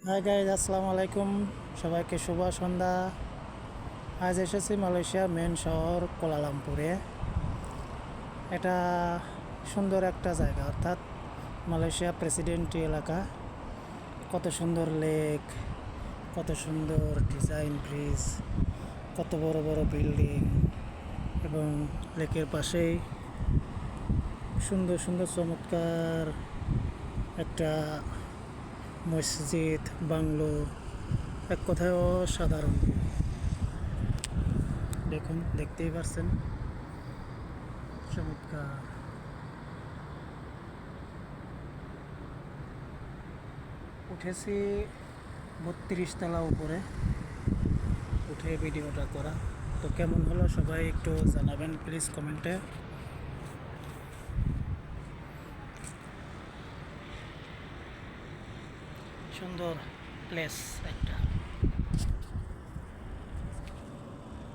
Hi guys, আসসালামু আলাইকুম। সবাইকে শুভ সন্ধ্যা। আজ এসেছি মালয়েশিয়ার মেন শহর কুয়ালালামপুরে। এটা সুন্দর একটা জায়গা, অর্থাৎ মালয়েশিয়া প্রেসিডেন্টি এলাকা। কত সুন্দর লেক, কত সুন্দর ডিজাইন ব্রিজ, কত বড় বড় বিল্ডিং, এবং লেকের পাশেই সুন্দর সুন্দর চমৎকার একটা মসজিদ, বাংলো, এক কথায় অসাধারণ। দেখুন, দেখতেই পারছেন, চমৎকার। উঠেছি 32 তলা উপরে, উঠে ভিডিওটা করা। তো কেমন হলো সবাই একটু জানাবেন প্লিজ কমেন্টে। সুন্দর প্লেস একটা।